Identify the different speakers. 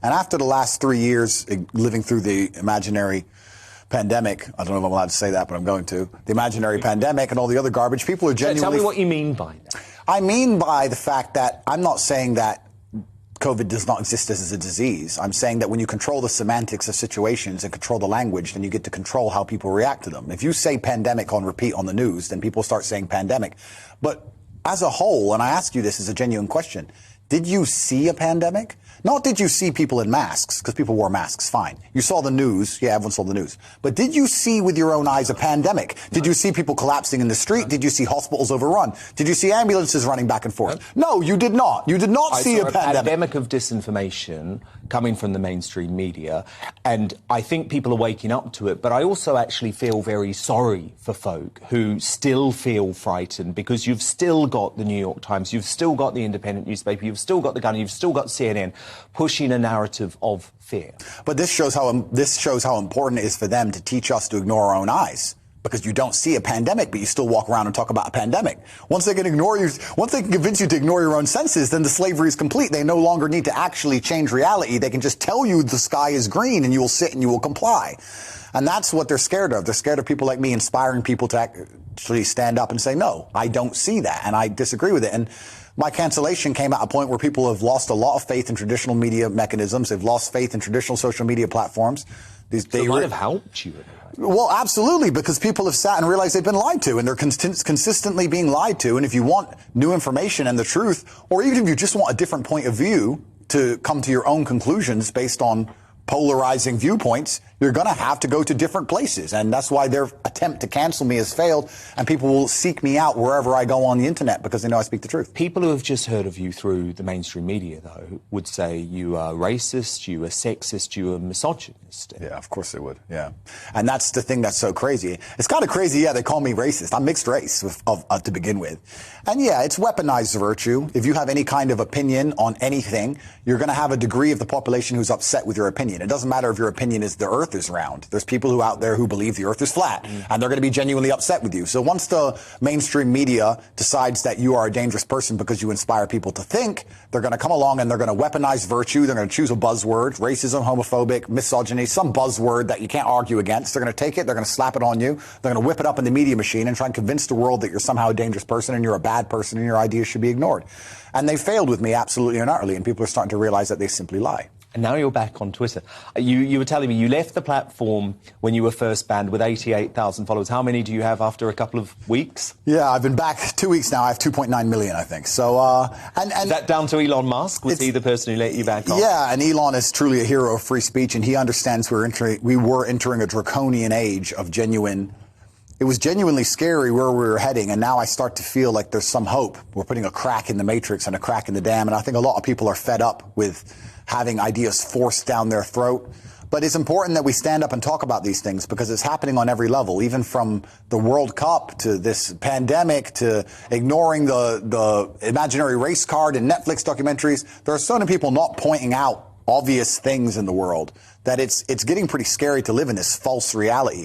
Speaker 1: And after the last 3 years living through the imaginary pandemic, I don't know if I'm allowed to say that, but I'm going to, the imaginary pandemic and all the other garbage, people are genuinely...
Speaker 2: Tell me what you mean by that.
Speaker 1: I mean by the fact that I'm not saying that COVID does not exist as a disease. I'm saying that when you control the semantics of situations and control the language, then you get to control how people react to them. If you say pandemic on repeat on the news, then people start saying pandemic. But as a whole, and I ask you this as a genuine question, did you see a pandemic? Not did you see people in masks, because people wore masks, fine. You saw the news. Yeah, everyone saw the news. But did you see with your own eyes a pandemic? Did you see people collapsing in the street? Did you see hospitals overrun? Did you see ambulances running back and forth? No, you did not. You did not see a pandemic.
Speaker 2: Pandemic of disinformation coming from the mainstream media, and I think people are waking up to it, but I also actually feel very sorry for folk who still feel frightened, because you've still got the New York Times, you've still got the Independent newspaper, you've still got The Gun, you've still got CNN pushing a narrative of fear.
Speaker 1: But this shows how important it is for them to teach us to ignore our own eyes. Because you don't see a pandemic, but you still walk around and talk about a pandemic. Once they can ignore you, once they can convince you to ignore your own senses, then the slavery is complete. They no longer need to actually change reality. They can just tell you the sky is green and you will sit and you will comply. And that's what they're scared of. They're scared of people like me inspiring people to actually stand up and say, no, I don't see that, and I disagree with it. And my cancellation came at a point where people have lost a lot of faith in traditional media mechanisms. They've lost faith in traditional social media platforms.
Speaker 2: They might have helped you.
Speaker 1: Well, absolutely, because people have sat and realized they've been lied to, and they're consistently being lied to. And if you want new information and the truth, or even if you just want a different point of view to come to your own conclusions based on polarizing viewpoints, you're going to have to go to different places. And that's why their attempt to cancel me has failed, and people will seek me out wherever I go on the internet because they know I speak the truth.
Speaker 2: People who have just heard of you through the mainstream media, though, would say you are racist, you are sexist, you are misogynist.
Speaker 1: Yeah, of course they would, yeah. And that's the thing that's so crazy. It's kind of crazy, yeah, they call me racist. I'm mixed race to begin with. And yeah, it's weaponized virtue. If you have any kind of opinion on anything, you're going to have a degree of the population who's upset with your opinion. It doesn't matter if your opinion is the earth is round. There's people who out there who believe the earth is flat, and they're going to be genuinely upset with you. So once the mainstream media decides that you are a dangerous person because you inspire people to think, they're going to come along and they're going to weaponize virtue. They're going to choose a buzzword, racism, homophobic, misogyny, some buzzword that you can't argue against. They're going to take it, they're going to slap it on you, they're going to whip it up in the media machine and try and convince the world that you're somehow a dangerous person and you're a bad person and your ideas should be ignored. And they failed with me absolutely and utterly, and people are starting to realize that they simply lie.
Speaker 2: And now you're back on Twitter. You were telling me you left the platform when you were first banned with 88,000 followers. How many do you have after a couple of weeks?
Speaker 1: Yeah, I've been back 2 weeks now. I have 2.9 million, I think. So, and
Speaker 2: is that down to Elon Musk? Was he the person who let you back on?
Speaker 1: Yeah, and Elon is truly a hero of free speech, and he understands we were entering a draconian age of genuine. It was genuinely scary where we were heading, and now I start to feel like there's some hope. We're putting a crack in the matrix and a crack in the dam, and I think a lot of people are fed up with having ideas forced down their throat. But it's important that we stand up and talk about these things because it's happening on every level, even from the World Cup to this pandemic to ignoring the imaginary race card in Netflix documentaries. There are so many people not pointing out obvious things in the world that it's getting pretty scary to live in this false reality.